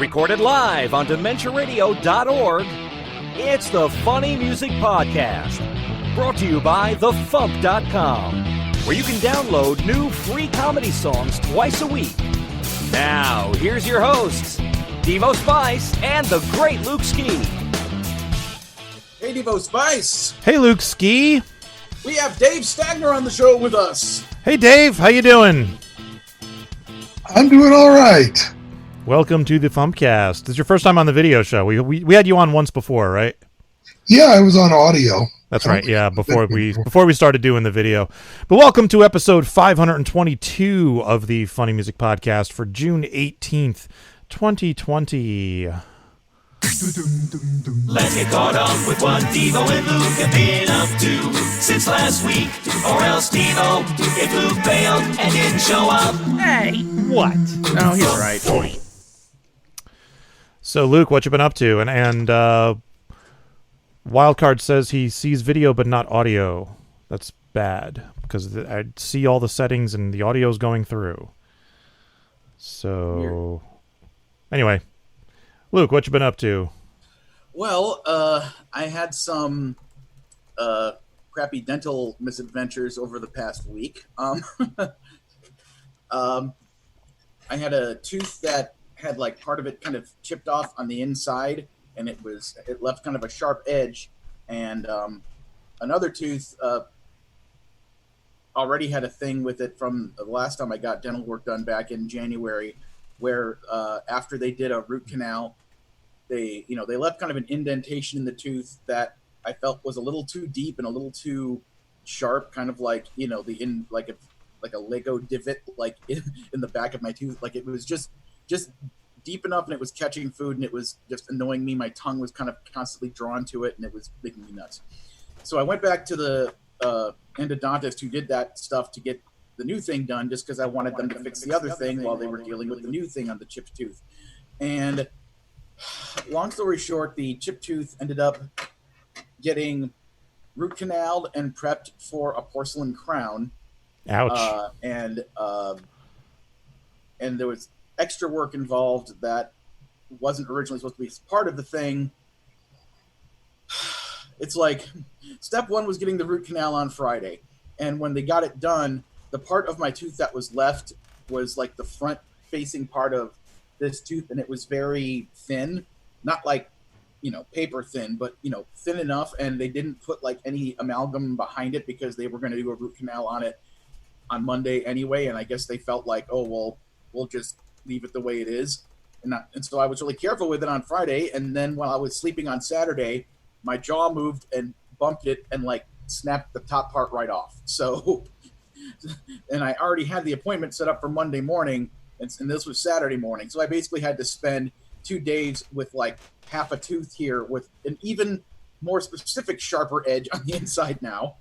Recorded live on DementiaRadio.org, it's the Funny Music Podcast. Brought to you by FuMP.com, where you can download new free comedy songs twice a week. Now, here's your hosts, Devo Spice and the great Luke Ski. Hey, Devo Spice. Hey, Luke Ski. We have Dave Stagner on the show with us. Hey, Dave. How you doing? I'm doing all right. Welcome to the FuMPCast. This is your first time on the video show. We had you on once before, right? Yeah, I was on audio. That's right. Yeah, before we started doing the video. But welcome to episode 522 of the Funny Music Podcast for June 18th, 2020. Let's get caught up with what Devo and Luke have been up to since last week. Or else Devo, if Luke failed and didn't show up. Hey, what? No, he's right. So, Luke, what you been up to? And Wildcard says he sees video but not audio. That's bad, because I see all the settings and the audio's going through. So, anyway, Luke, what you been up to? Well, I had some crappy dental misadventures over the past week. I had a tooth that had like part of it kind of chipped off on the inside, and it left kind of a sharp edge, and another tooth already had a thing with it from the last time I got dental work done back in January, where after they did a root canal, they left kind of an indentation in the tooth that I felt was a little too deep and a little too sharp, kind of like like a Lego divot, like in the back of my tooth. Like it was just deep enough, and it was catching food, and it was just annoying me. My tongue was kind of constantly drawn to it, and it was making me nuts. So I went back to the endodontist who did that stuff to get the new thing done, just because I wanted them to fix the other thing while they were dealing with the new thing on the chipped tooth. And long story short, the chipped tooth ended up getting root canaled and prepped for a porcelain crown. Ouch. And there was extra work involved that wasn't originally supposed to be part of the thing. It's like step one was getting the root canal on Friday, and when they got it done, the part of my tooth that was left was like the front facing part of this tooth, and it was very thin, not like paper thin, but thin enough, and they didn't put like any amalgam behind it because they were going to do a root canal on it on Monday anyway, and I guess they felt like, oh well, we'll just leave it the way it is, and so I was really careful with it on Friday, and then while I was sleeping on Saturday, my jaw moved and bumped it and like snapped the top part right off. So, and I already had the appointment set up for Monday morning, and this was Saturday morning, so I basically had to spend 2 days with like half a tooth here with an even more specific, sharper edge on the inside now.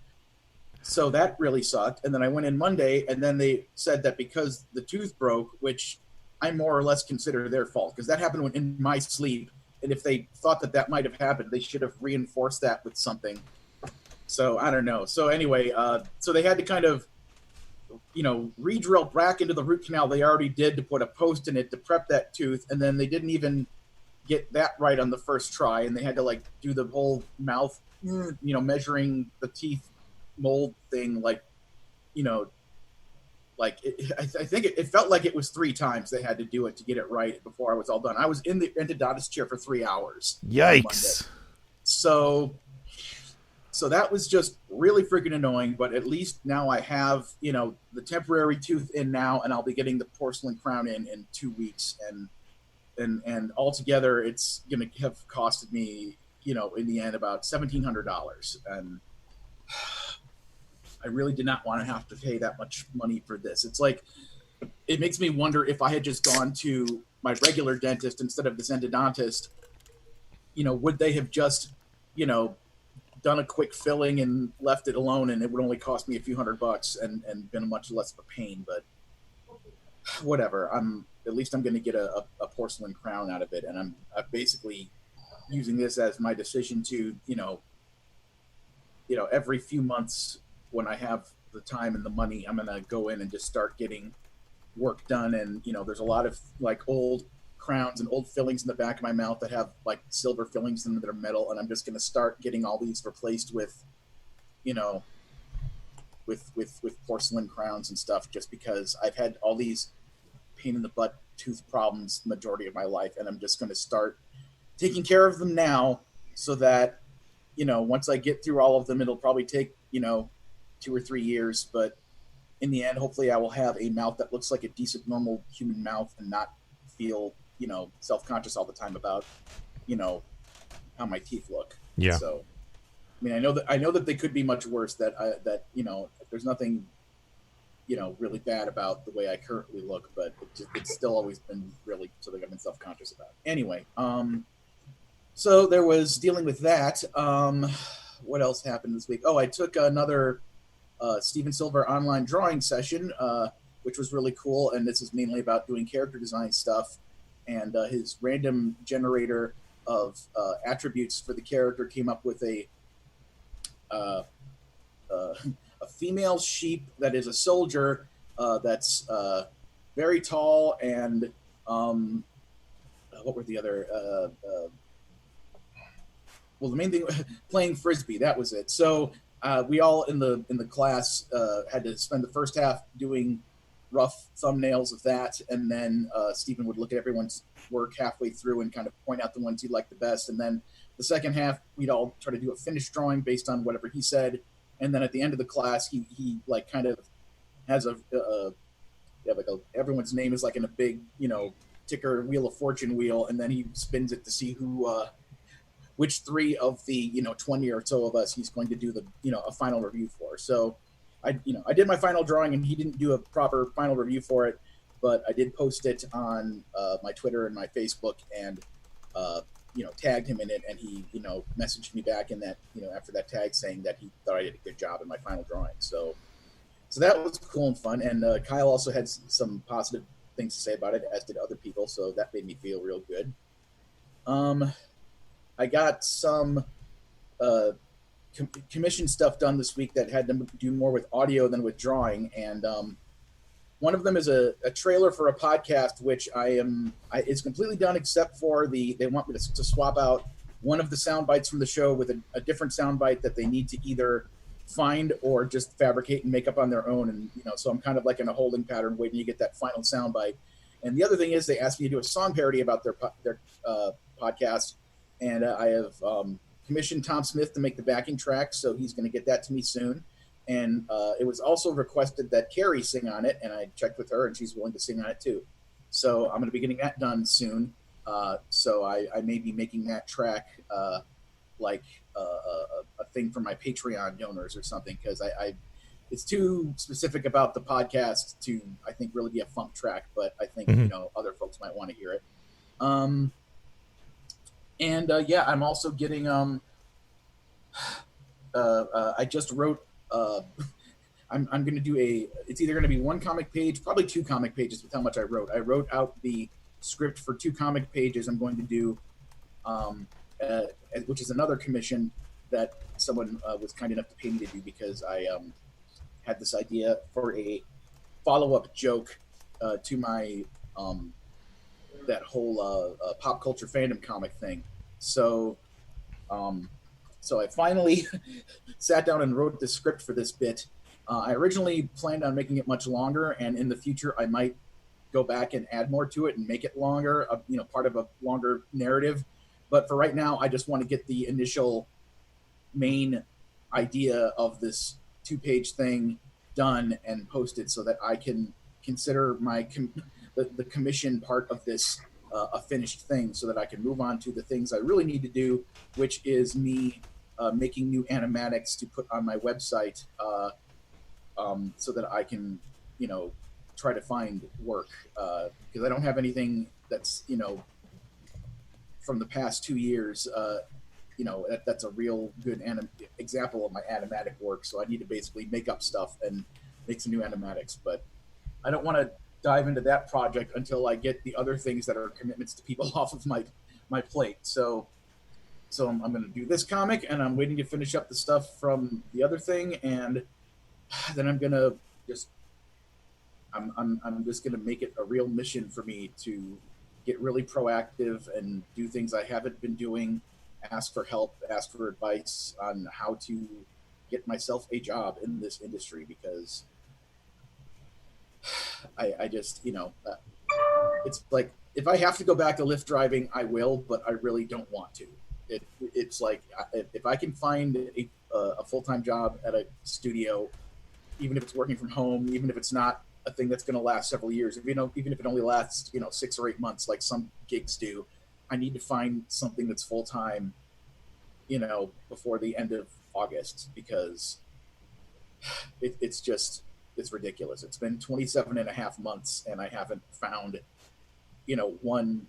So that really sucked. And then I went in Monday, and then they said that because the tooth broke, which I more or less consider their fault, because that happened in my sleep. And if they thought that might have happened, they should have reinforced that with something. So I don't know. So anyway, so they had to kind of, re-drill back into the root canal they already did to put a post in it to prep that tooth. And then they didn't even get that right on the first try. And they had to like do the whole mouth, measuring the teeth mold thing, like, I think it felt like it was 3 times they had to do it to get it right before I was all done. I was in the endodontist chair for 3 hours. Yikes. So that was just really freaking annoying, but at least now I have, the temporary tooth in now, and I'll be getting the porcelain crown in 2 weeks. And altogether, it's going to have costed me, in the end, about $1,700. And I really did not want to have to pay that much money for this. It's like, it makes me wonder if I had just gone to my regular dentist instead of this endodontist, would they have just, done a quick filling and left it alone, and it would only cost me a few $100 and been much less of a pain. But whatever, at least I'm going to get a porcelain crown out of it. And I'm basically using this as my decision to, every few months, when I have the time and the money, I'm going to go in and just start getting work done. And, there's a lot of like old crowns and old fillings in the back of my mouth that have like silver fillings in them that are metal, and I'm just going to start getting all these replaced with, you know, with porcelain crowns and stuff, just because I've had all these pain in the butt tooth problems the majority of my life, and I'm just going to start taking care of them now, so that, you know, once I get through all of them, it'll probably take, you know, 2 or 3 years, but in the end, hopefully I will have a mouth that looks like a decent, normal human mouth and not feel, you know, self-conscious all the time about, you know, how my teeth look. Yeah. So, I mean, I know that they could be much worse. That you know, there's nothing, you know, really bad about the way I currently look, but it's still always been really something I've been self-conscious about. Anyway, so there was dealing with that. What else happened this week? Oh, I took another Steven Silver online drawing session, which was really cool, and this is mainly about doing character design stuff. And his random generator of attributes for the character came up with a female sheep that is a soldier, that's very tall, and what were the other? Well, the main thing, playing frisbee. That was it. So we all in the class had to spend the first half doing rough thumbnails of that, and then Stephen would look at everyone's work halfway through and kind of point out the ones he liked the best, and then the second half we'd all try to do a finished drawing based on whatever he said, and then at the end of the class he like kind of has everyone's name is like in a big, you know, ticker Wheel of Fortune wheel, and then he spins it to see who which 3 of the, you know, 20 or so of us he's going to do the, you know, a final review for. So I did my final drawing, and he didn't do a proper final review for it, but I did post it on my Twitter and my Facebook, and you know, tagged him in it, and he, you know, messaged me back in that, you know, after that tag, saying that he thought I did a good job in my final drawing. So that was cool and fun, and Kyle also had some positive things to say about it, as did other people, so that made me feel real good. I got some commission stuff done this week that had to do more with audio than with drawing, and one of them is a trailer for a podcast, which it's completely done except for they want me to swap out one of the sound bites from the show with a different sound bite that they need to either find or just fabricate and make up on their own, and you know, so I'm kind of like in a holding pattern waiting to get that final sound bite. And the other thing is they asked me to do a song parody about their podcast, and I have commissioned Tom Smith to make the backing track, so he's going to get that to me soon. And it was also requested that Carrie sing on it, and I checked with her, and she's willing to sing on it too. So I'm going to be getting that done soon. So I may be making that track like a thing for my Patreon donors or something, because it's too specific about the podcast to, I think, really be a FuMP track, but I think, you know, other folks might want to hear it. And yeah, I'm also getting I just wrote I'm going to do it's either going to be 1 comic page, probably 2 comic pages with how much I wrote. I wrote out the script for 2 comic pages. I'm going to do which is another commission that someone was kind enough to pay me to do, because I had this idea for a follow-up joke to my that whole pop culture fandom comic thing. So I finally sat down and wrote the script for this bit. I originally planned on making it much longer, and in the future I might go back and add more to it and make it longer, you know, part of a longer narrative. But for right now, I just want to get the initial main idea of this 2-page thing done and posted, so that I can consider my the commission part of this a finished thing, so that I can move on to the things I really need to do, which is me making new animatics to put on my website, so that I can, you know, try to find work, because I don't have anything that's, you know, from the past 2 years, you know, that's a real good example of my animatic work. So I need to basically make up stuff and make some new animatics, but I don't want to dive into that project until I get the other things that are commitments to people off of my plate. So I'm going to do this comic, and I'm waiting to finish up the stuff from the other thing, and then I'm going to just I'm just going to make it a real mission for me to get really proactive and do things I haven't been doing, ask for help, ask for advice on how to get myself a job in this industry, because I just, it's like, if I have to go back to Lyft driving, I will, but I really don't want to. It's like, if I can find a full-time job at a studio, even if it's working from home, even if it's not a thing that's going to last several years, even if it only lasts 6 or 8 months like some gigs do, I need to find something that's full-time before the end of August, because it's ridiculous. It's been 27 and a half months and I haven't found one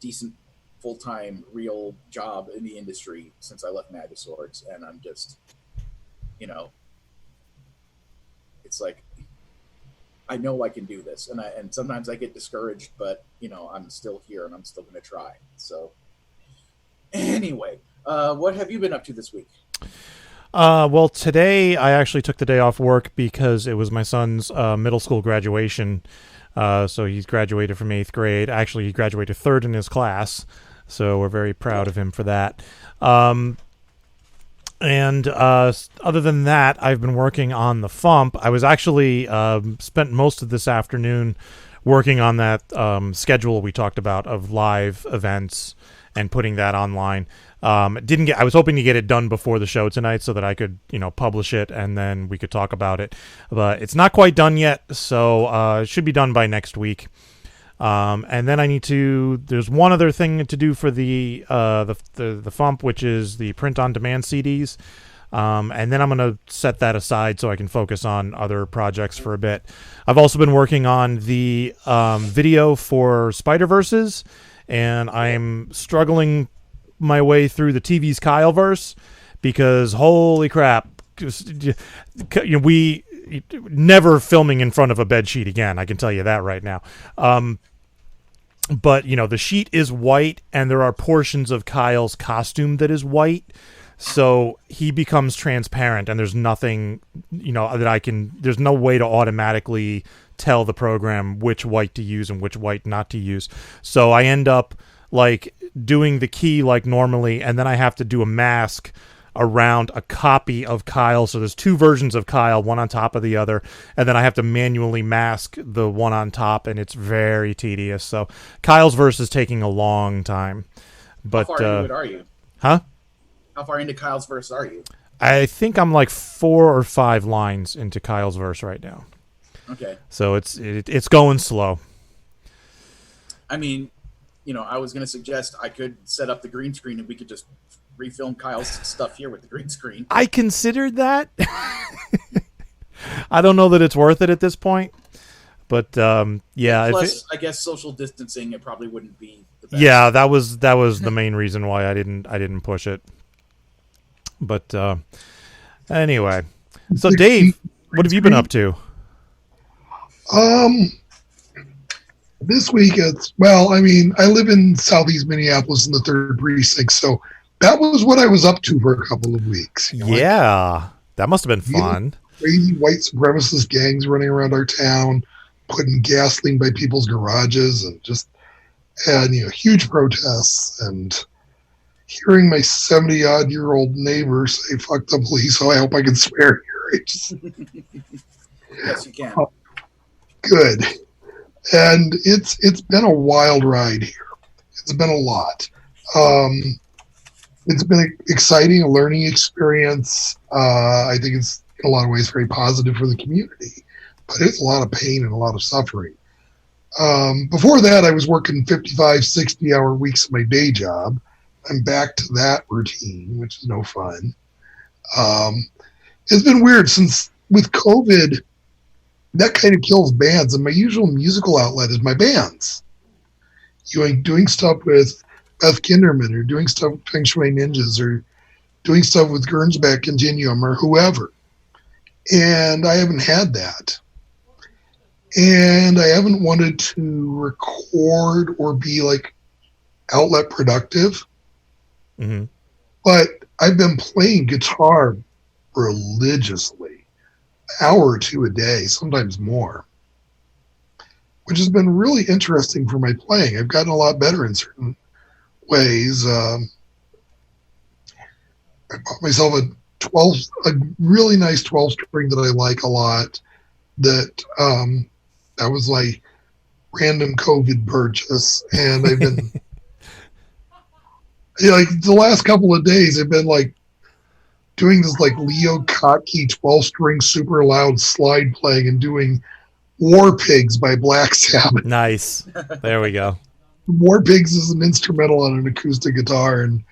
decent full-time real job in the industry since I left Magiswords, and I'm just it's like, I know I can do this, and sometimes I get discouraged, but I'm still here and I'm still going to try. So anyway, what have you been up to this week? Well, today I actually took the day off work because it was my son's middle school graduation. So he's graduated from 8th grade. Actually, he graduated 3rd in his class, so we're very proud of him for that. And other than that, I've been working on the FuMP. I was actually spent most of this afternoon working on that schedule we talked about of live events and putting that online. I was hoping to get it done before the show tonight so that I could, publish it and then we could talk about it. But it's not quite done yet, so it should be done by next week. And then there's one other thing to do for the FuMP, which is the print-on-demand CDs. And then I'm going to set that aside so I can focus on other projects for a bit. I've also been working on the video for Spider-Verses, and I'm struggling my way through the TV's Kyleverse because holy crap, we never filming in front of a bed sheet again. I can tell you that right now. But the sheet is white and there are portions of Kyle's costume that is white. So he becomes transparent and there's nothing, there's no way to automatically tell the program which white to use and which white not to use. So I end up like doing the key like normally, and then I have to do a mask around a copy of Kyle. So there's 2 versions of Kyle, one on top of the other, and then I have to manually mask the one on top, and it's very tedious. So Kyle's verse is taking a long time. But how far into it are you? Huh? How far into Kyle's verse are you? I think I'm like 4 or 5 lines into Kyle's verse right now. Okay. So it's going slow. I mean, I was going to suggest I could set up the green screen and we could just refilm Kyle's stuff here with the green screen. I considered that. I don't know that it's worth it at this point, but yeah. Plus, I guess social distancing, it probably wouldn't be the best. Yeah, that was the main reason why I didn't push it. But anyway, so Dave, what have you been up to? This week I live in Southeast Minneapolis in the 3rd precinct, so that was what I was up to for a couple of weeks. Yeah, that must have been fun. Crazy white supremacist gangs running around our town, putting gasoline by people's garages, and huge protests, and hearing my 70-odd-year-old neighbor say "fuck the police." So I hope I can swear here. Yes, you can. Good. And it's been a wild ride here. It's been a lot. It's been exciting, a learning experience. I think it's in a lot of ways very positive for the community, but it's a lot of pain and a lot of suffering. Before that, I was working 55, 60-hour weeks at my day job. I'm back to that routine, which is no fun. It's been weird since with COVID, that kind of kills bands, and my usual musical outlet is my bands. Doing stuff with Beth Kinderman, or doing stuff with Feng Shui Ninjas, or doing stuff with Gernsback Continuum, or whoever. And I haven't had that. And I haven't wanted to record or be like outlet productive. Mm-hmm. But I've been playing guitar religiously, an hour or 2 a day, sometimes more. which has been really interesting for my playing. I've gotten a lot better in certain ways. I bought myself a really nice 12 string that I like a lot. That was like random COVID purchase, and I've been like the last couple of days I've been like doing this like Leo Kottke 12 string super loud slide playing and doing War Pigs by Black Sabbath. Nice. There we go. War Pigs is an instrumental on an acoustic guitar, and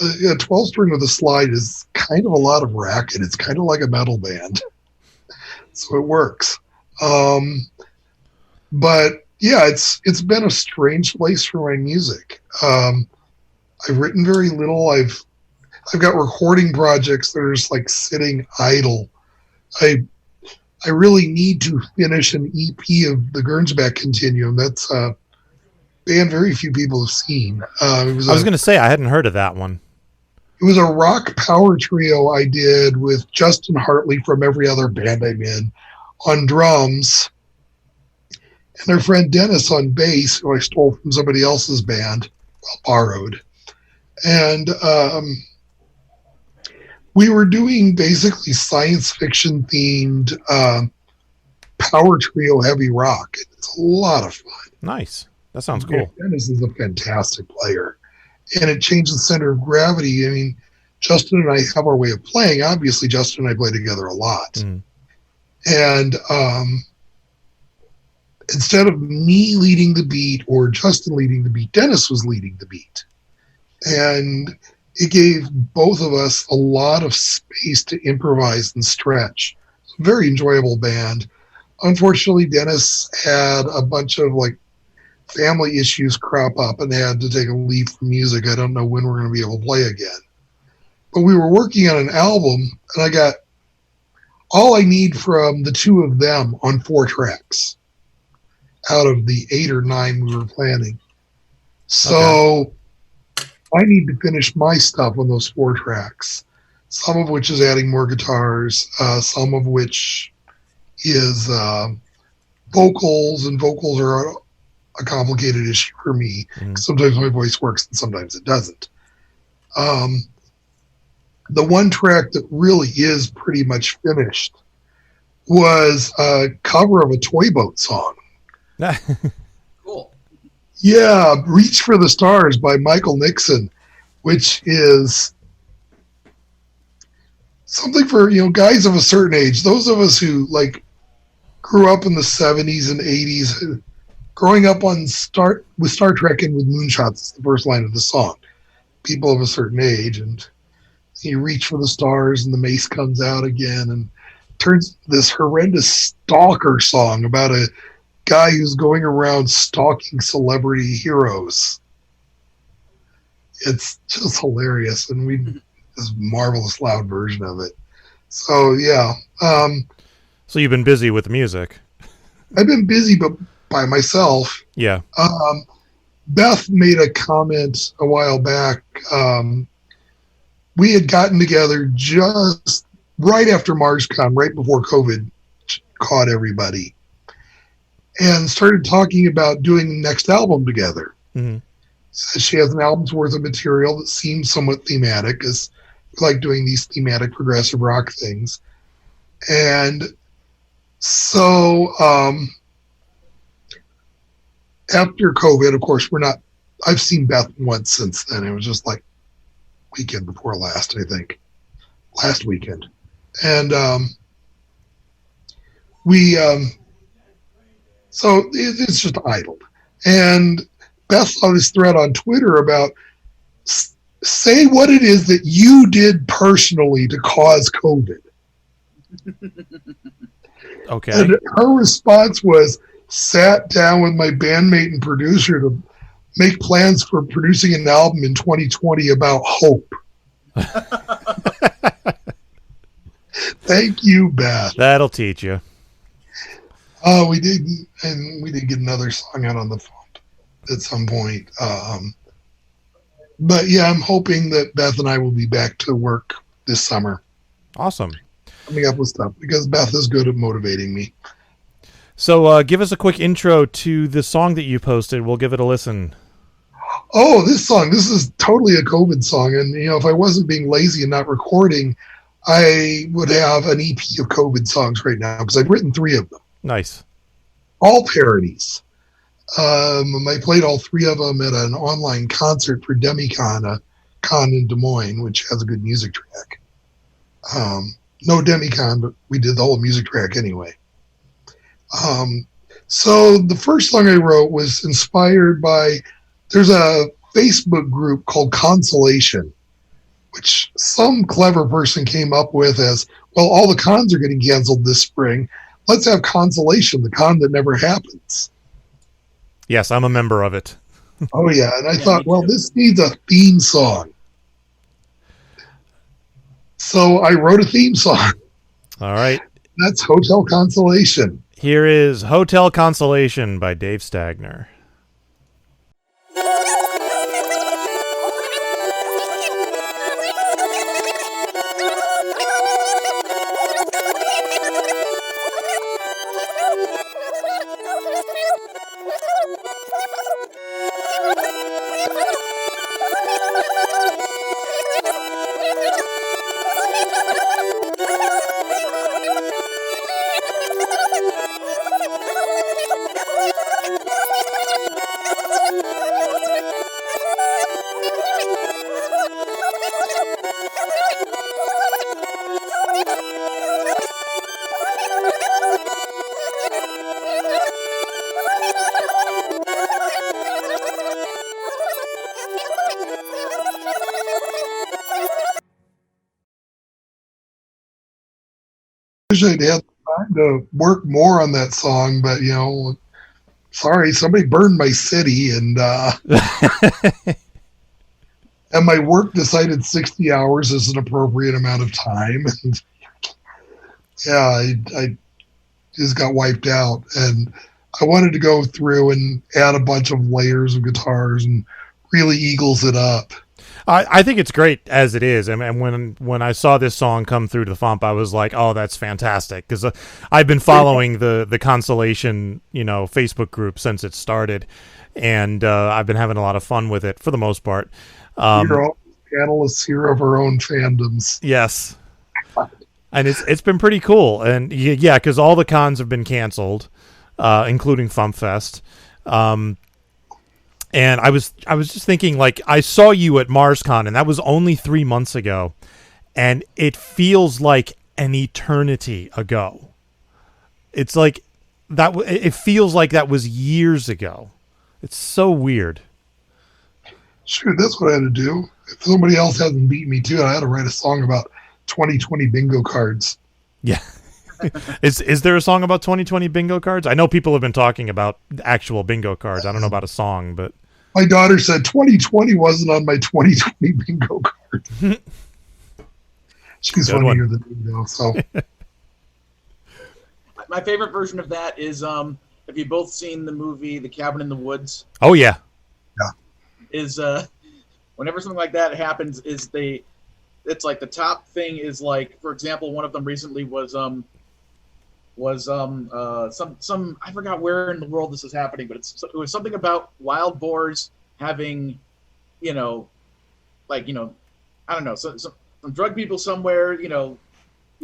a 12 string with a slide is kind of a lot of racket. It's kind of like a metal band, so it works. But yeah, it's been a strange place for my music. I've written very little. I've got recording projects that are just like sitting idle. I really need to finish an EP of the Gernsback Continuum. That's a band very few people have seen. I was going to say, I hadn't heard of that one. It was a rock power trio I did with Justin Hartley from every other band I'm in on drums, and our friend Dennis on bass, who I stole from somebody else's band, borrowed. And we were doing basically science fiction themed power trio heavy rock. It's a lot of fun. Nice. That sounds cool. Dennis is a fantastic player, and it changed the center of gravity. I mean, Justin and I have our way of playing. Obviously, Justin and I play together a lot. Mm. And instead of me leading the beat or Justin leading the beat, Dennis was leading the beat. And it gave both of us a lot of space to improvise and stretch. It's a very enjoyable band. Unfortunately, Dennis had a bunch of like family issues crop up and had to take a leave from music. I don't know when we're going to be able to play again. But we were working on an album, and I got all I need from the two of them on 4 tracks out of the 8 or 9 we were planning. So I need to finish my stuff on those 4 tracks, some of which is adding more guitars, some of which is vocals, and vocals are a complicated issue for me. Sometimes my voice works and sometimes it doesn't. The one track that really is pretty much finished was a cover of a Toy Boat song. Cool. Yeah, Reach for the Stars by Michael Nixon, which is something for, guys of a certain age. Those of us who like grew up in the 70s and 80s, growing up with Star Trek and with moonshots is the first line of the song. People of a certain age, and you reach for the stars and the mace comes out again and turns this horrendous stalker song about a guy who's going around stalking celebrity heroes. It's just hilarious, and we this marvelous loud version of it. So yeah. So you've been busy with the music. I've been busy, but by myself. Yeah. Beth made a comment a while back. We had gotten together just right after MarsCon, right before COVID caught everybody, and started talking about doing the next album together. Mm-hmm. So she has an album's worth of material that seems somewhat thematic, because we like doing these thematic progressive rock things. And so after COVID, of course, I've seen Beth once since then. It was just like weekend before last, I think. Last weekend. And so it's just idled. And Beth saw this thread on Twitter about say what it is that you did personally to cause COVID. Okay. And her response was, sat down with my bandmate and producer to make plans for producing an album in 2020 about hope. Thank you, Beth. That'll teach you. We did get another song out on the FuMP at some point. But yeah, I'm hoping that Beth and I will be back to work this summer. Awesome. Coming up with stuff, because Beth is good at motivating me. So give us a quick intro to the song that you posted. We'll give it a listen. Oh, this is totally a COVID song. And, if I wasn't being lazy and not recording, I would have an EP of COVID songs right now because I've written 3 of them. Nice. All parodies. I played all 3 of them at an online concert for DemiCon, a con in Des Moines, which has a good music track. No DemiCon, but we did the whole music track anyway. So the first song I wrote was inspired by, there's a Facebook group called Consolation, which some clever person came up with as, well, all the cons are getting canceled this spring. Let's have Consolation, the con that never happens. Yes, I'm a member of it. Oh, yeah. And I thought, well, this needs a theme song. So I wrote a theme song. All right. That's Hotel Consolation. Here is Hotel Consolation by Dave Stagner. Wish I'd had time to work more on that song, but sorry, somebody burned my city, and and my work decided 60 hours is an appropriate amount of time, and yeah, I just got wiped out, and I wanted to go through and add a bunch of layers of guitars and really eagles it up. I think it's great as it is. And when I saw this song come through to the FuMP, I was like, oh, that's fantastic. Because I've been following the Consolation, Facebook group since it started. And I've been having a lot of fun with it for the most part. We're all panelists here of our own fandoms. Yes. And it's been pretty cool. And yeah, because all the cons have been canceled, including FuMPFest. And I was just thinking, like, I saw you at MarsCon, and that was only 3 months ago, and it feels like an eternity ago. It's like that. It feels like that was years ago. It's so weird. Sure, that's what I had to do. If somebody else hasn't beat me to it, I had to write a song about 2020 bingo cards. Yeah. Is there a song about 2020 bingo cards? I know people have been talking about actual bingo cards. I don't know about a song, but my daughter said 2020 wasn't on my 2020 bingo card. She's funnier than me, though. So my favorite version of that is have you both seen the movie The Cabin in the Woods? Oh yeah. Yeah. Is whenever something like that happens, it's like the top thing is like, for example, one of them recently was some I forgot where in the world this is happening, but it was something about wild boars having, I don't know, some drug people somewhere,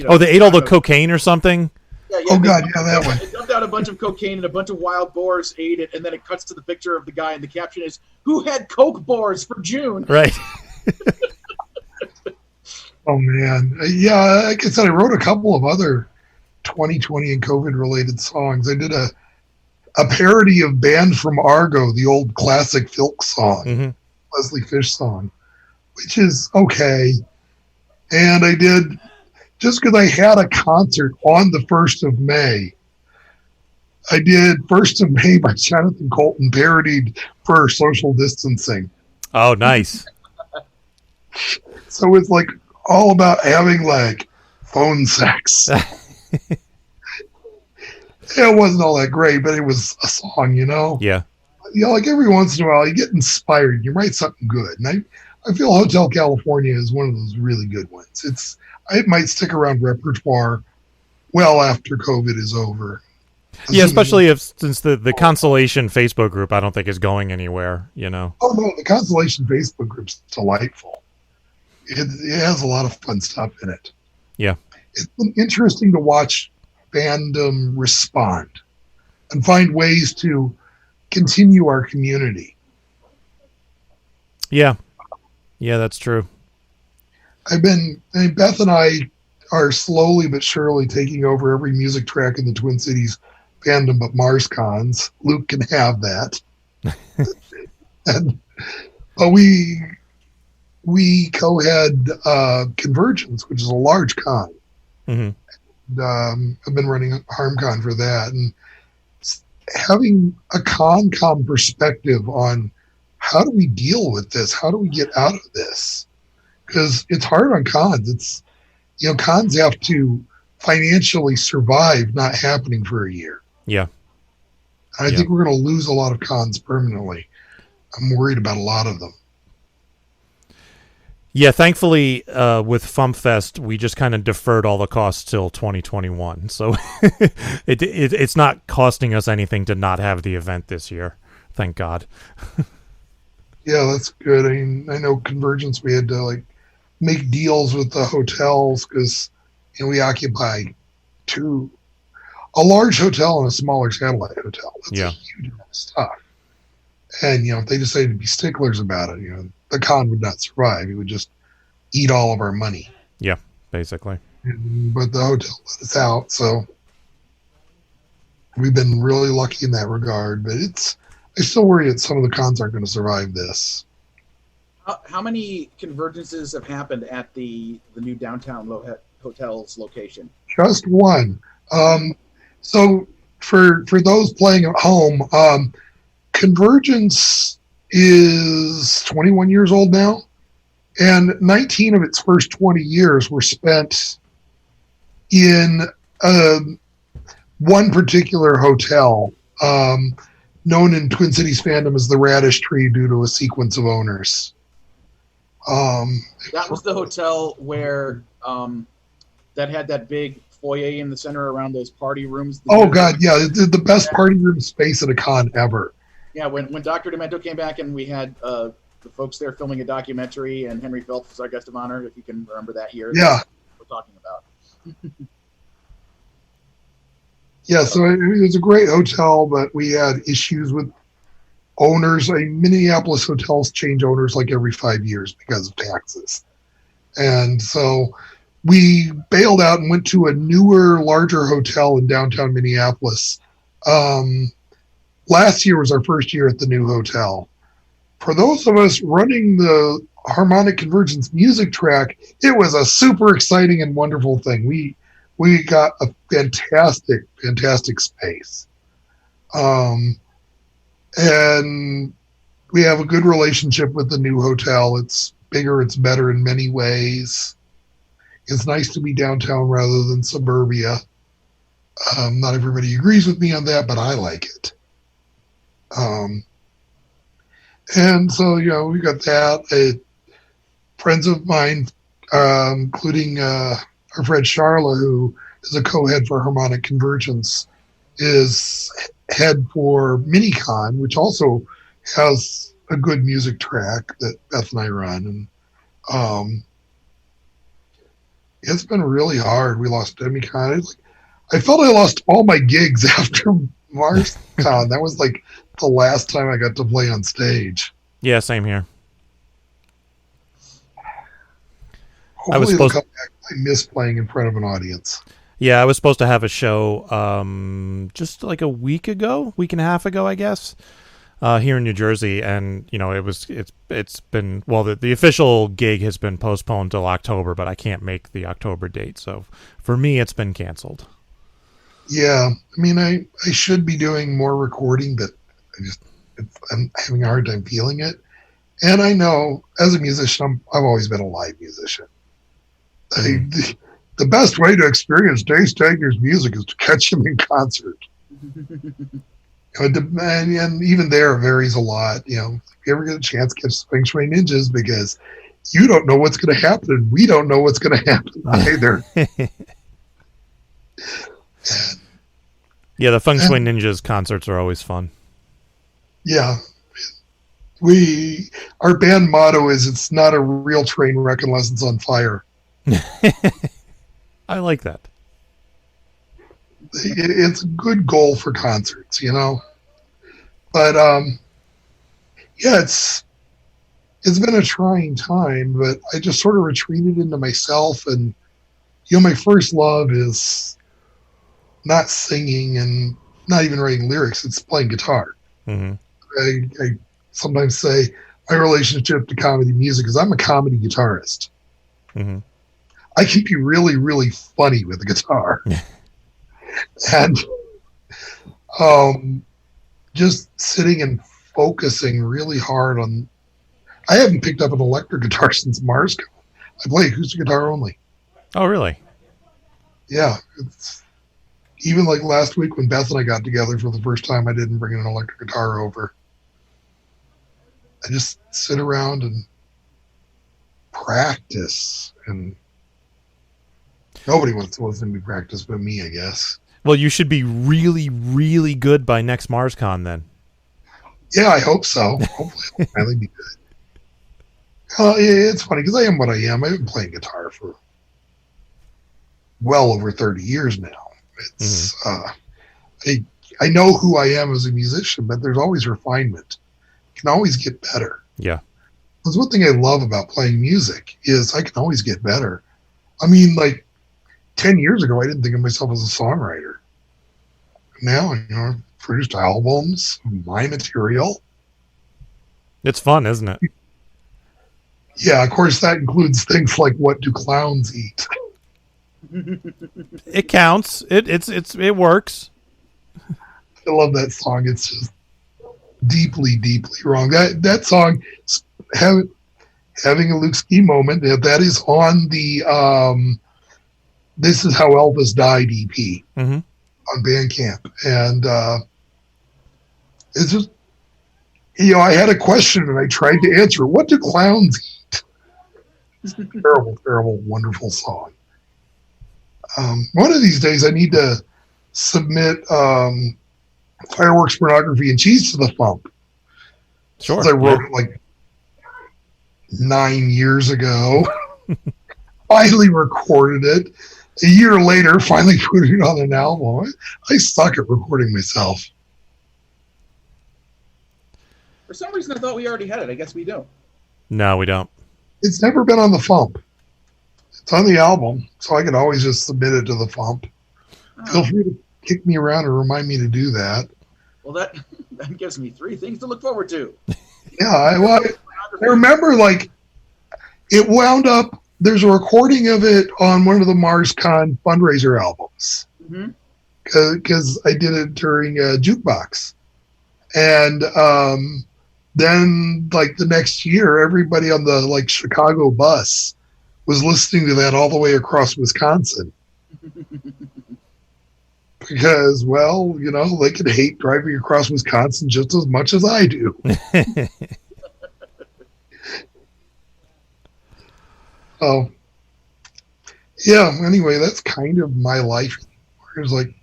Oh, they ate all the cocaine or something? Yeah, oh God, yeah, that one. They dumped out a bunch of cocaine and a bunch of wild boars ate it, and then it cuts to the picture of the guy, and the caption is, "Who had coke boars for June?" Right. Oh man, yeah. Like I said, I wrote a couple of other 2020 and COVID related songs. I did a parody of Band from Argo, the old classic folk song, Leslie Fish song, which is okay. And I did, just because I had a concert on the 1st of May, I did 1st of May by Jonathan Colton, parodied for social distancing. Oh, nice. So it's like all about having like phone sex. It wasn't all that great, but it was a song, Yeah. Like every once in a while you get inspired, you write something good. And I feel Hotel California is one of those really good ones. It might stick around repertoire well after COVID is over. Yeah, especially since the Consolation Facebook group, I don't think is going anywhere. You know. Oh no, the Consolation Facebook group's delightful. It has a lot of fun stuff in it. Yeah. It's been interesting to watch fandom respond and find ways to continue our community. Yeah. Yeah, that's true. Beth and I are slowly but surely taking over every music track in the Twin Cities fandom but MarsCons. Luke can have that. But we co-head Convergence, which is a large con. Mm-hmm. And, I've been running HarmCon for that, and having a con perspective on how do we deal with this? How do we get out of this? Because it's hard on cons. It's, cons have to financially survive not happening for a year. Yeah. And I think we're going to lose a lot of cons permanently. I'm worried about a lot of them. Yeah, thankfully, with FuMPFest, we just kind of deferred all the costs till 2021. So it's not costing us anything to not have the event this year. Thank God. Yeah, that's good. I mean, I know Convergence, we had to make deals with the hotels because we occupy a large hotel and a smaller satellite hotel. That's a huge amount of stuff. And if they decided to be sticklers about it, the con would not survive. It would just eat all of our money. Yeah, basically. But the hotel let us out, so we've been really lucky in that regard. But I still worry that some of the cons aren't going to survive this. How many convergences have happened at the new downtown hotel's location? Just one. So for those playing at home, Convergence is 21 years old now, and 19 of its first 20 years were spent in one particular hotel, known in Twin Cities fandom as the Radish Tree due to a sequence of owners. That was the hotel where that had that big foyer in the center around those party rooms. Oh God, yeah, the best party room space at a con ever. Yeah, when Dr. Demento came back and we had the folks there filming a documentary, and Henry Phelps was our guest of honor, if you can remember that year. Yeah. We're talking about. Yeah, so it was a great hotel, but we had issues with owners. Minneapolis hotels change owners like every 5 years because of taxes. And so we bailed out and went to a newer, larger hotel in downtown Minneapolis. Last year was our first year at the new hotel. For those of us running the Harmonic Convergence music track, it was a super exciting and wonderful thing. We got a fantastic space. And we have a good relationship with the new hotel. It's bigger, it's better in many ways. It's nice to be downtown rather than suburbia. Not everybody agrees with me on that, but I like it. And so, we got that. Friends of mine, including our friend Charla, who is a co-head for Harmonic Convergence, is head for MiniCon, which also has a good music track that Beth and I run. And it's been really hard. We lost DemiCon. I felt I lost all my gigs after MarsCon. That was the last time I got to play on stage. Yeah, same here. Hopefully it'll come back. I miss playing in front of an audience. Yeah, I was supposed to have a show just a week and a half ago, I guess, here in New Jersey, and it's been the official gig has been postponed till October, but I can't make the October date, so for me it's been canceled. Yeah, I should be doing more recording, but I'm having a hard time feeling it. And I know as a musician, I've always been a live musician. The best way to experience Dave Stagner's music is to catch him in concert. And even there, it varies a lot. If you ever get a chance, catch the Feng Shui Ninjas, because you don't know what's going to happen, and we don't know what's going to happen either. Yeah, the Feng Shui Ninjas concerts are always fun. Yeah. Our band motto is it's not a real train wreck unless it's on fire. I like that. It's a good goal for concerts, you know. But yeah, it's been a trying time, but I just sort of retreated into myself, and you know, my first love is not singing and not even writing lyrics, it's playing guitar. Mm-hmm. I sometimes say my relationship to comedy music is I'm a comedy guitarist. Mm-hmm. I can be really, really funny with the guitar. And just sitting and focusing really hard on, I haven't picked up an electric guitar since Mars. I play acoustic guitar only. Oh, really? Yeah. It's even like last week when Beth and I got together for the first time, I didn't bring an electric guitar over. I just sit around and practice, and nobody wants to listen to me practice but me, I guess. Well, you should be really, really good by next MarsCon then. Yeah, I hope so. Hopefully I'll finally be good. Yeah, it's funny because I am what I am. I've been playing guitar for well over 30 years now. It's I know who I am as a musician, but there's always refinement. Can always get better. Yeah. That's one thing I love about playing music is I can always get better. I mean, like 10 years ago, I didn't think of myself as a songwriter. Now, you know, I've produced albums, my material. It's fun, isn't it? Yeah, of course, that includes things like what do clowns eat? It counts. It works. I love that song. It's just deeply, deeply wrong. That song, having a Luke Ski moment, that is on the This Is How Elvis Died EP on Bandcamp. And it's just, you know, I had a question and I tried to answer, what do clowns eat? It's a terrible, terrible, wonderful song. One of these days I need to submit Fireworks, Pornography, and Cheese to the FuMP. Sure. I wrote it like 9 years ago. Finally recorded it. A year later, finally put it on an album. I suck at recording myself. For some reason, I thought we already had it. I guess we don't. No, we don't. It's never been on the FuMP. It's on the album, so I can always just submit it to the FuMP. Oh. Feel free to kick me around and remind me to do that. Well, that gives me 3 things to look forward to. Yeah, I remember, like, it wound up, there's a recording of it on one of the MarsCon fundraiser albums. Because I did it during a jukebox. And then, like, the next year, everybody on the, like, Chicago bus was listening to that all the way across Wisconsin. Because, well, you know, they could hate driving across Wisconsin just as much as I do. Oh, yeah, anyway, that's kind of my life. It's like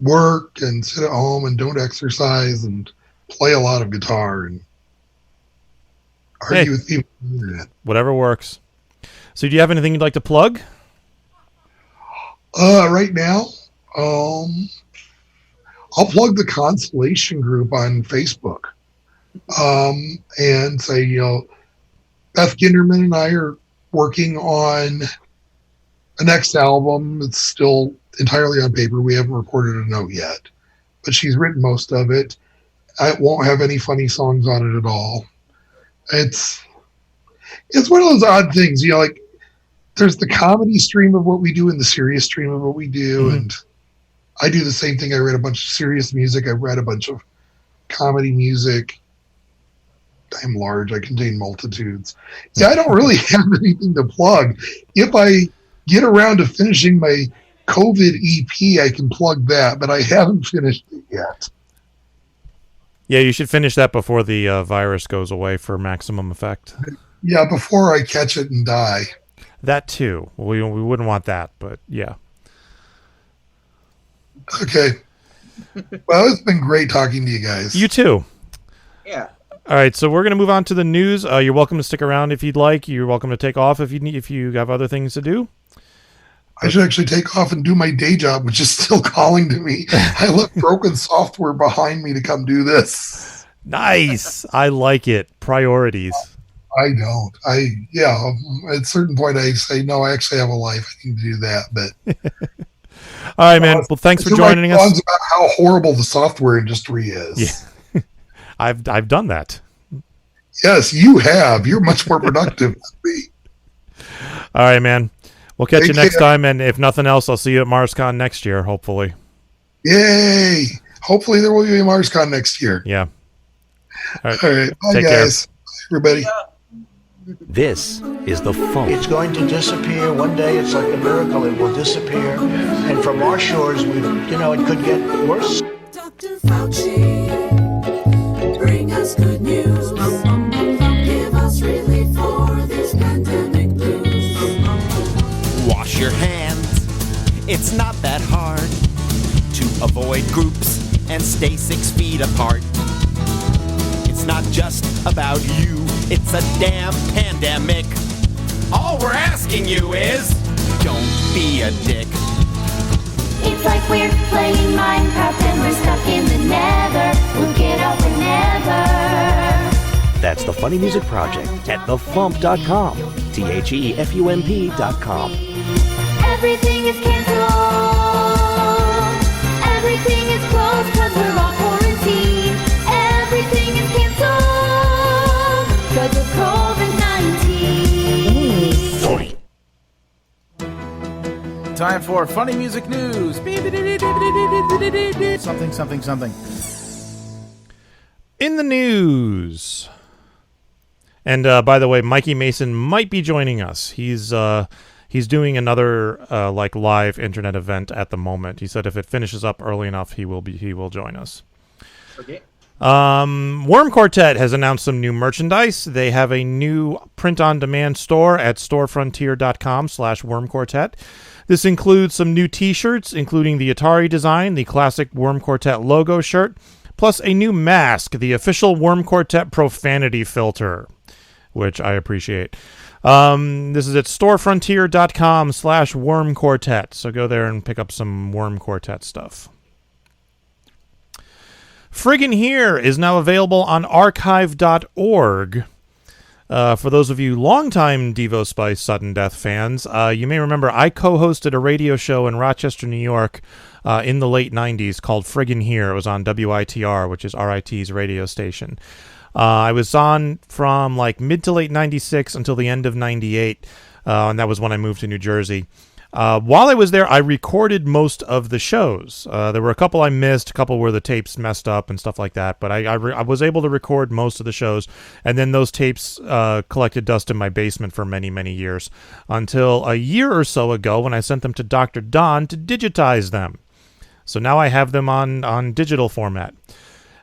work and sit at home and don't exercise and play a lot of guitar and argue with people on the internet. Whatever works. So do you have anything you'd like to plug? Right now, I'll plug the Constellation group on Facebook, and say, you know, Beth Kinderman and I are working on a next album. It's still entirely on paper. We haven't recorded a note yet, but she's written most of it. I won't have any funny songs on it at all. It's one of those odd things, you know, like there's the comedy stream of what we do and the serious stream of what we do. And I do the same thing. I read a bunch of serious music. I read a bunch of comedy music. I'm large. I contain multitudes. Yeah, I don't really have anything to plug. If I get around to finishing my COVID EP, I can plug that, but I haven't finished it yet. Yeah, you should finish that before the virus goes away for maximum effect. Yeah, before I catch it and die. That too. We wouldn't want that, but yeah. Okay. Well, it's been great talking to you guys. You too. Yeah. All right, so we're going to move on to the news. You're welcome to stick around if you'd like. You're welcome to take off if you have other things to do. I should actually take off and do my day job, which is still calling to me. I left broken software behind me to come do this. Nice. I like it. Priorities. I don't. At a certain point I say, no, I actually have a life. I need to do that. But all right, man. Well, thanks for joining us. About how horrible the software industry is. Yeah. I've done that. Yes, you have. You're much more productive than me. All right, man. We'll catch you next time, and if nothing else, I'll see you at MarsCon next year, hopefully. Yay! Hopefully there will be a MarsCon next year. Yeah. All right. Bye, Take guys. Care. Bye, everybody. This is the FuMP. It's going to disappear. One day, it's like a miracle. It will disappear. And from our shores, it could get worse. Dr. Fauci, bring us good news. Give us relief for this pandemic blues. Wash your hands. It's not that hard to avoid groups and stay 6 feet apart. It's not just about you, it's a damn pandemic. All we're asking you is, don't be a dick. It's like we're playing Minecraft and we're stuck in the nether. We'll get out whenever. That's the Funny Music Project at thefump.com. THEFUMP.com. Everything is canceled. Everything is closed because we're all quarantined. Everything is canceled because of COVID-19. Time for funny music news. Something. In the news. And by the way, Mikey Mason might be joining us. He's doing another live internet event at the moment. He said if it finishes up early enough, he will join us. Okay. Worm Quartet has announced some new merchandise. They have a new print-on-demand store at storefrontier.com/wormquartet. This includes some new t-shirts, including the Atari design, the classic Worm Quartet logo shirt, plus a new mask, the official Worm Quartet profanity filter, which I appreciate. This is at storefrontier.com/wormquartet. So go there and pick up some Worm Quartet stuff. Friggin' Here is now available on archive.org. For those of you longtime Devo Spice Sudden Death fans, you may remember I co-hosted a radio show in Rochester, New York in the late 90s called Friggin' Here. It was on WITR, which is RIT's radio station. I was on from mid to late 96 until the end of 98, and that was when I moved to New Jersey. While I was there, I recorded most of the shows. There were a couple I missed, a couple where the tapes messed up and stuff like that, but I was able to record most of the shows, and then those tapes collected dust in my basement for many, many years, until a year or so ago when I sent them to Dr. Don to digitize them. So now I have them on digital format.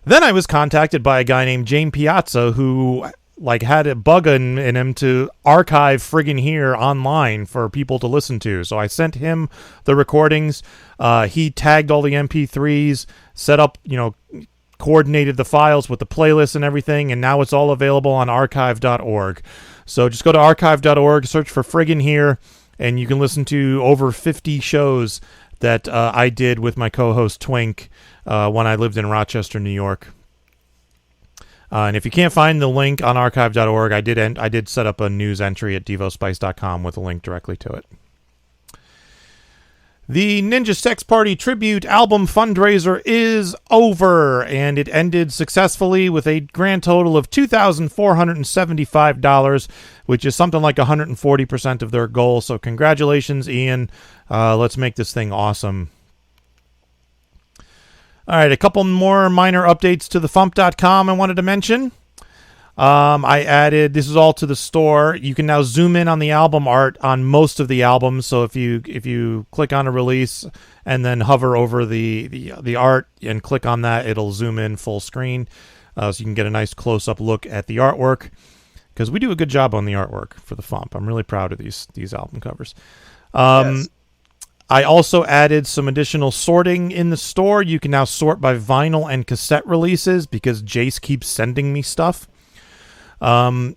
Then I was contacted by a guy named James Piazza who had a bug in him to archive Friggin' Here online for people to listen to. So I sent him the recordings. He tagged all the MP3s, set up, coordinated the files with the playlist and everything, and now it's all available on archive.org. So just go to archive.org, search for Friggin' Here, and you can listen to over 50 shows that I did with my co-host Twink when I lived in Rochester, New York. And if you can't find the link on archive.org, I did set up a news entry at devospice.com with a link directly to it. The Ninja Sex Party Tribute album fundraiser is over, and it ended successfully with a grand total of $2,475, which is something like 140% of their goal. So congratulations, Ian. Let's make this thing awesome. All right, a couple more minor updates to the FuMP.com I wanted to mention. I added, this is all to the store. You can now zoom in on the album art on most of the albums. So if you click on a release and then hover over the art and click on that, it'll zoom in full screen. So you can get a nice close-up look at the artwork, because we do a good job on the artwork for the FuMP. I'm really proud of these album covers. Yes. I also added some additional sorting in the store. You can now sort by vinyl and cassette releases because Jace keeps sending me stuff. And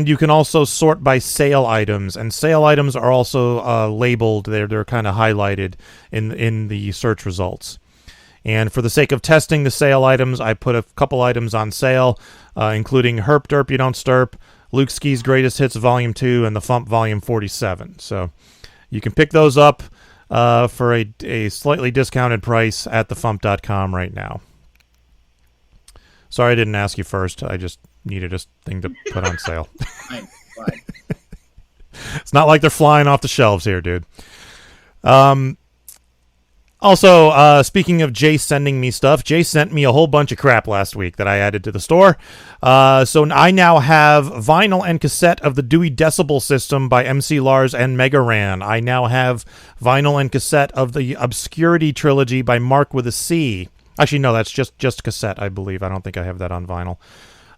you can also sort by sale items, and sale items are also labeled. They're kind of highlighted in the search results. And for the sake of testing the sale items, I put a couple items on sale, including Herp Derp You Don't Stirp, Luke Ski's Greatest Hits Volume 2, and the FuMP Volume 47. So you can pick those up for a slightly discounted price at thefump.com right now. Sorry I didn't ask you first. I just needed a thing to put on sale. Fine. It's not like they're flying off the shelves here, dude. Also, speaking of Jace sending me stuff, Jace sent me a whole bunch of crap last week that I added to the store. So I now have vinyl and cassette of the Dewey Decibel System by MC Lars and Mega Ran. I now have vinyl and cassette of the Obscurity Trilogy by Mark with a C. Actually, no, that's just cassette, I believe. I don't think I have that on vinyl.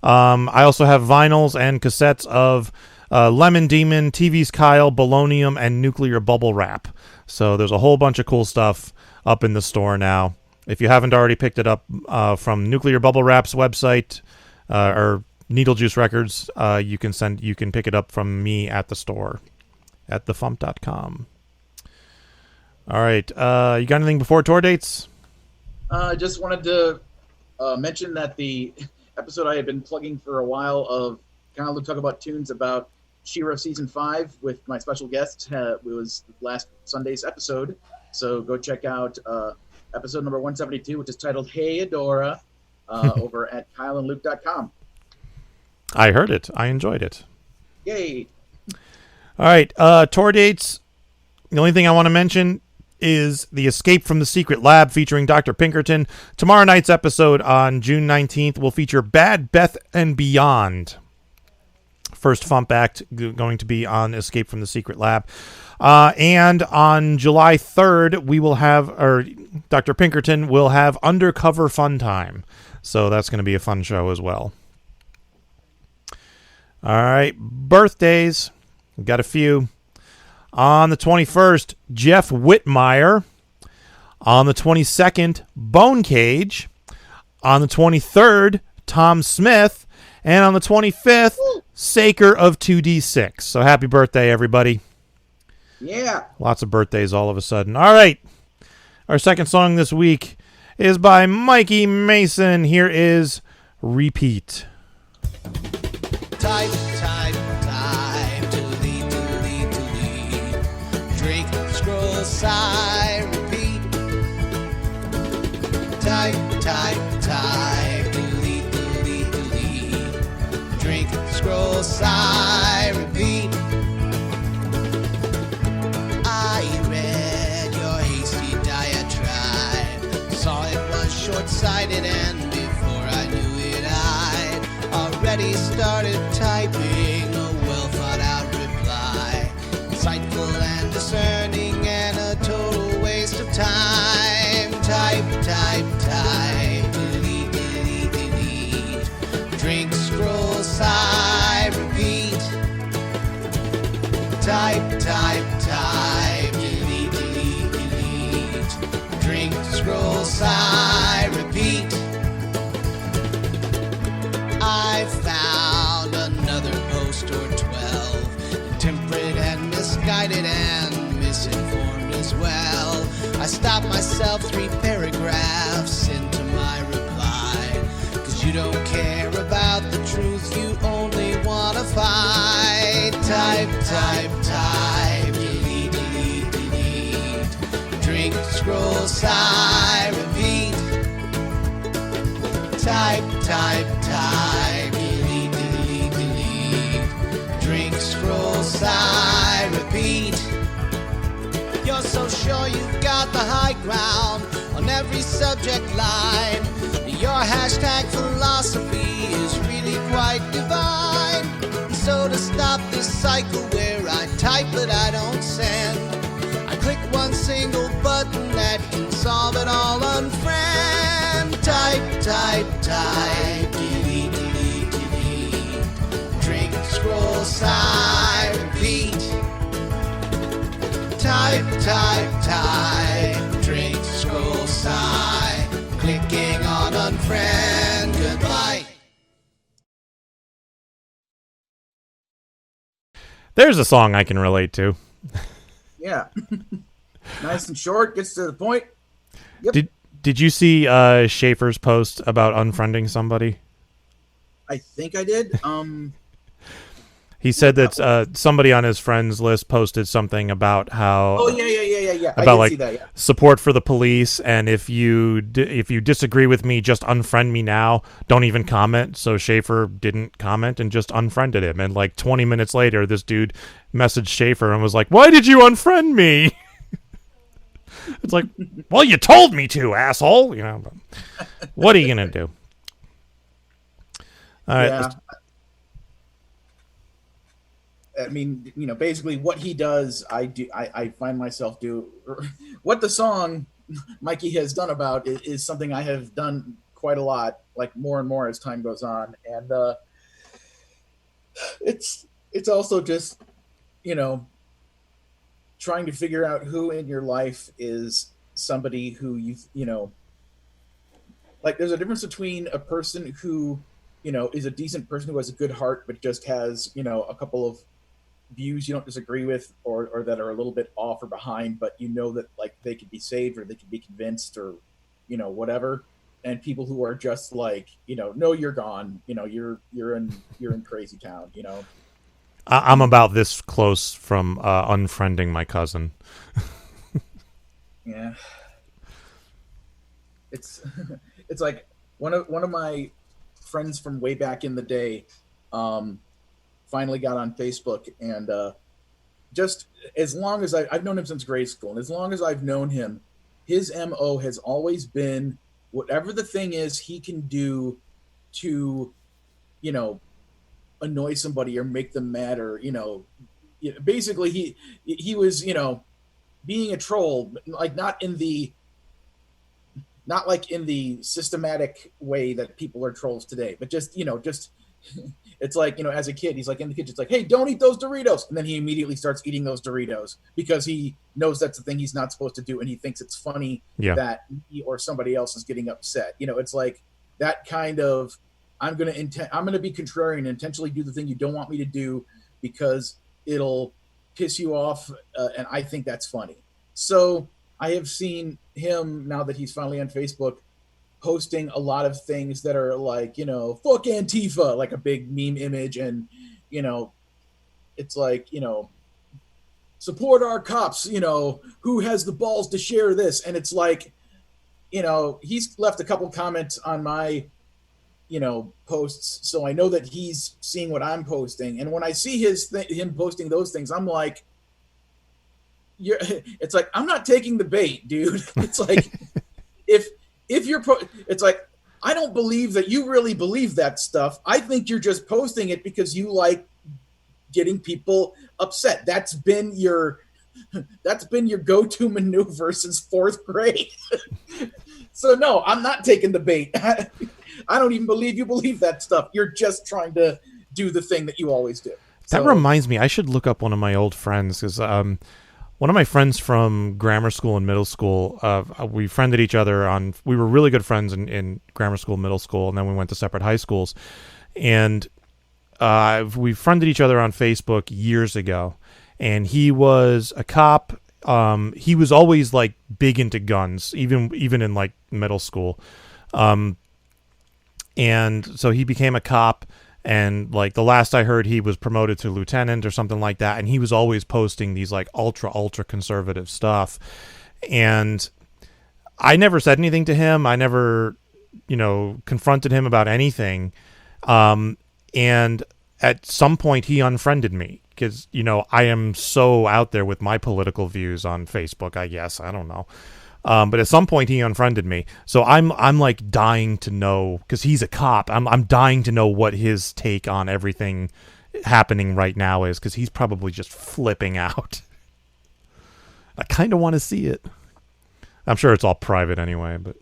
I also have vinyls and cassettes of Lemon Demon, TV's Kyle, Bolognium, and Nuclear Bubble Wrap. So there's a whole bunch of cool stuff up in the store now. If you haven't already picked it up from Nuclear Bubble Wrap's website or Needle Juice Records, you can pick it up from me at the store at thefump.com. All right, you got anything before tour dates? I just wanted to mention that the episode I had been plugging for a while of kind of talk about tunes about She-Ra Season 5 with my special guest was last Sunday's episode. So go check out episode number 172, which is titled Hey Adora, over at kyleandluke.com. I heard it. I enjoyed it. Yay. All right, tour dates. The only thing I want to mention is the Escape from the Secret Lab featuring Dr. Pinkerton. Tomorrow night's episode on June 19th will feature Bad Beth and Beyond. First FuMP act going to be on Escape from the Secret Lab. And on July 3rd, we will have, or Dr. Pinkerton will have Undercover Fun Time. So that's going to be a fun show as well. All right, birthdays. We've got a few. On the 21st, Jeff Whitmire. On the 22nd, Bone Cage. On the 23rd, Tom Smith. And on the 25th, Saker of 2D6. So happy birthday, everybody. Yeah. Lots of birthdays all of a sudden. All right. Our second song this week is by Mikey Mason. Here is Repeat. Type, delete, drink, scroll, sigh, repeat. Type, delete, drink, scroll, sigh, repeat. I read your hasty diatribe, saw it was short-sighted, and before I knew it I'd already started typing a well-thought-out reply, insightful and discerning and a total waste of time. Type, delete, drink, scroll, sigh, repeat. Type, delete, drink, scroll, sigh, repeat. I found another post or 12, intemperate and misguided and misinformed as well. I stopped myself 3 paragraphs into my reply, 'cause you don't care about the truth, you only wanna fight. Type, delete, drink, scroll, sigh, repeat. Type, delete, drink, scroll, sigh, repeat. You're so sure you've got the high ground on every subject line. Your hashtag philosophy is really quite divine. So to stop this cycle where I type but I don't send, I click one single button that can solve it all, unfriend. Type, delete, drink, scroll, sigh, repeat. Type, There's a song I can relate to. Yeah. Nice and short, gets to the point. Yep. Did you see Schaefer's post about unfriending somebody? I think I did. He said that somebody on his friends list posted something about how. Oh yeah. About I like did see that, yeah. support for the police, and if you disagree with me, just unfriend me now. Don't even comment. So Schaefer didn't comment and just unfriended him. And like 20 minutes later, this dude messaged Schaefer and was like, "Why did you unfriend me?" It's like, well, you told me to, asshole. You know, what are you gonna do? All right. Yeah. I mean, basically what he does, I find myself do. What the song Mikey has done about is something I have done quite a lot, like more and more as time goes on. And it's also just, trying to figure out who in your life is somebody who like there's a difference between a person who, is a decent person who has a good heart, but just has, a couple of views you don't disagree with or that are a little bit off or behind, but that like they could be saved or they could be convinced or whatever, and people who are just like no, you're gone, you're in crazy town. I'm about this close from unfriending my cousin. Yeah, it's like one of my friends from way back in the day finally got on Facebook, and just as long as I've known him since grade school, and as long as I've known him, his MO has always been whatever the thing is he can do to, annoy somebody or make them mad, or basically he was being a troll, like not like in the systematic way that people are trolls today, but just it's like, as a kid, he's like in the kitchen, it's like, hey, don't eat those Doritos. And then he immediately starts eating those Doritos because he knows that's the thing he's not supposed to do. And he thinks it's funny that he or somebody else is getting upset. It's like that kind of, I'm going to be contrarian and intentionally do the thing you don't want me to do because it'll piss you off. And I think that's funny. So I have seen him, now that he's finally on Facebook, posting a lot of things that are like, fuck Antifa, like a big meme image. And, it's like, support our cops, who has the balls to share this? And it's like, he's left a couple comments on my, posts. So I know that he's seeing what I'm posting. And when I see him posting those things, I'm like, it's like, I'm not taking the bait, dude. It's like, if you're it's like, I don't believe that you really believe that stuff. I think you're just posting it because you like getting people upset. That's been your go-to maneuver since 4th grade. So no, I'm not taking the bait. I don't even believe you believe that stuff. You're just trying to do the thing that you always do. That reminds me, I should look up one of my old friends, because one of my friends from grammar school and middle school, we friended each other we were really good friends in grammar school, middle school, and then we went to separate high schools. And we friended each other on Facebook years ago. And he was a cop. He was always like big into guns, even in like middle school. And so he became a cop. And like the last I heard, he was promoted to lieutenant or something like that. And he was always posting these like ultra conservative stuff. And I never said anything to him. I never, confronted him about anything. And at some point he unfriended me because, I am so out there with my political views on Facebook, I guess. I don't know. But at some point he unfriended me. So I'm like dying to know, because he's a cop. I'm dying to know what his take on everything happening right now is, because he's probably just flipping out. I kind of want to see it. I'm sure it's all private anyway, but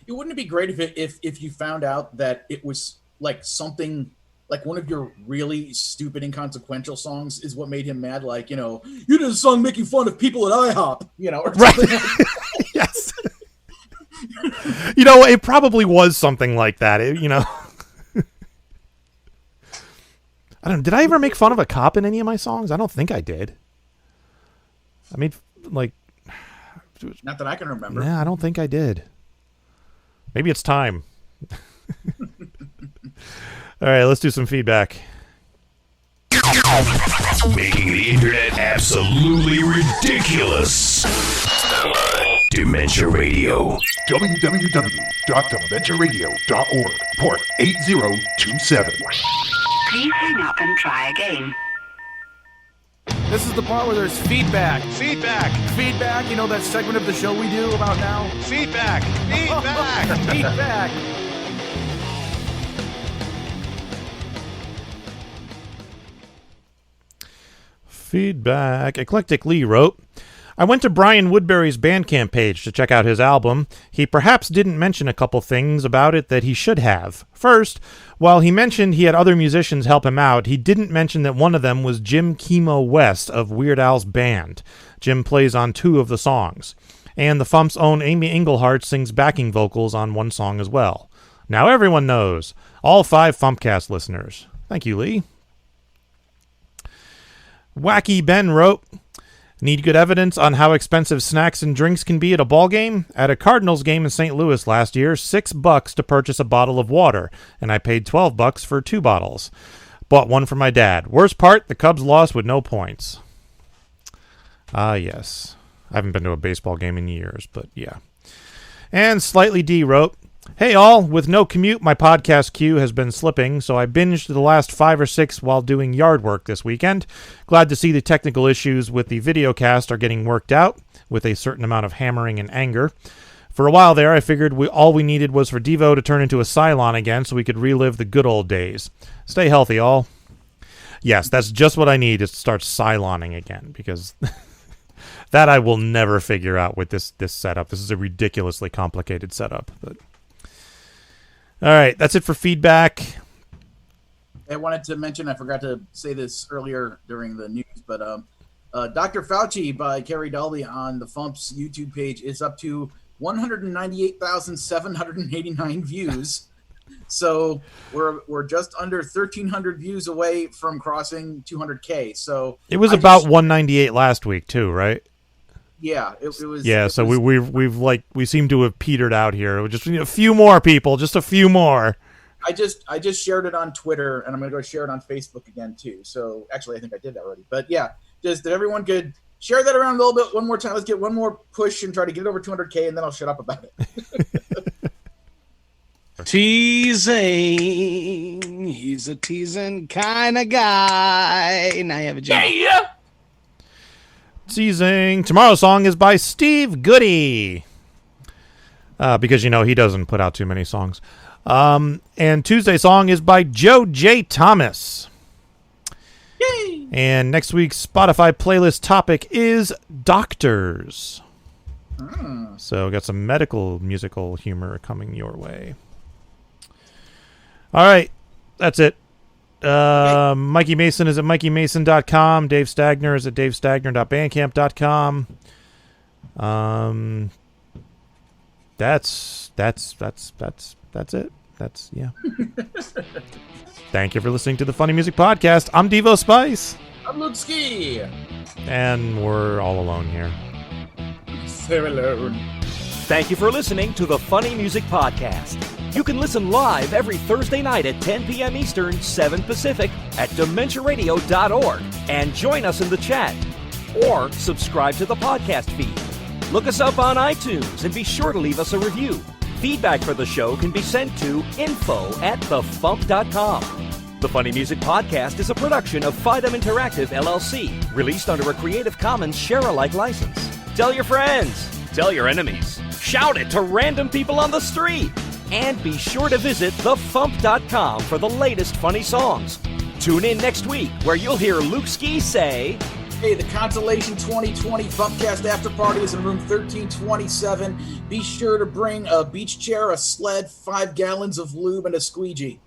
it wouldn't be great if you found out that it was like something like one of your really stupid inconsequential songs is what made him mad. Like, you did a song making fun of people at IHOP, or something. Right. Yes. It probably was something like that. I don't. Did I ever make fun of a cop in any of my songs? I don't think I did. I mean, like, not that I can remember. Nah, I don't think I did. Maybe it's time. All right, let's do some feedback. Making the internet absolutely ridiculous. Dementia Radio. www.dementiaradio.org. Port 8027. Please hang up and try again. This is the part where there's feedback. Feedback. Feedback. You know that segment of the show we do about now? Feedback. Feedback. Feedback. Feedback. Eclectic Lee wrote, I went to Brian Woodbury's Bandcamp page to check out his album. He perhaps didn't mention a couple things about it that he should have. First, while he mentioned he had other musicians help him out, he didn't mention that one of them was Jim Chemo West of Weird Al's band. Jim plays on 2 of the songs. And the FuMP's own Amy Engelhart sings backing vocals on one song as well. Now everyone knows. All 5 FuMPcast listeners. Thank you, Lee. Wacky Ben wrote, need good evidence on how expensive snacks and drinks can be at a ball game? At a Cardinals game in St. Louis last year, $6 to purchase a bottle of water, and I paid $12 for 2 bottles. Bought one for my dad. Worst part, the Cubs lost with no points. Yes. I haven't been to a baseball game in years, but yeah. And Slightly D wrote, hey all, with no commute, my podcast queue has been slipping, so I binged the last 5 or 6 while doing yard work this weekend. Glad to see the technical issues with the videocast are getting worked out, with a certain amount of hammering and anger. For a while there, I figured all we needed was for Devo to turn into a Cylon again so we could relive the good old days. Stay healthy, all. Yes, that's just what I need, is to start Cyloning again, because that I will never figure out with this setup. This is a ridiculously complicated setup, but... All right, that's it for feedback. I wanted to mention, I forgot to say this earlier during the news, but Dr. Fauci by Carrie Dolby on the FuMP's YouTube page is up to 198,789 views. So we're just under 1,300 views away from crossing 200K. So it was about 198 last week too, right? Yeah, it was. Yeah, so we seem to have petered out here. Just a few more people, just a few more. I just shared it on Twitter, and I'm gonna go share it on Facebook again too. So actually, I think I did that already. But yeah, just that everyone could share that around a little bit one more time. Let's get one more push and try to get it over 200K, and then I'll shut up about it. Teasing. He's a teasing kind of guy. Now you have a job. Yeah. Teasing. Tomorrow's song is by Steve Goody. Because, he doesn't put out too many songs. And Tuesday's song is by Joe J. Thomas. Yay! And next week's Spotify playlist topic is doctors. So got some medical musical humor coming your way. All right. That's it. Mikey Mason is at mikeymason.com. Dave Stagner is at davestagner.bandcamp.com. That's it. Yeah. Thank you for listening to the Funny Music Podcast. I'm Devo Spice. I'm Luke Ski. And we're all alone here. They're alone. Thank you for listening to the Funny Music Podcast. You can listen live every Thursday night at 10 p.m. Eastern, 7 Pacific at DementiaRadio.org and join us in the chat. Or subscribe to the podcast feed. Look us up on iTunes and be sure to leave us a review. Feedback for the show can be sent to info@thefump.com. The Funny Music Podcast is a production of Fidem Interactive, LLC, released under a Creative Commons share-alike license. Tell your friends. Tell your enemies. Shout it to random people on the street. And be sure to visit thefump.com for the latest funny songs. Tune in next week where you'll hear Luke Ski say, hey, the Consolation 2020 FuMPcast After Party is in room 1327. Be sure to bring a beach chair, a sled, 5 gallons of lube, and a squeegee.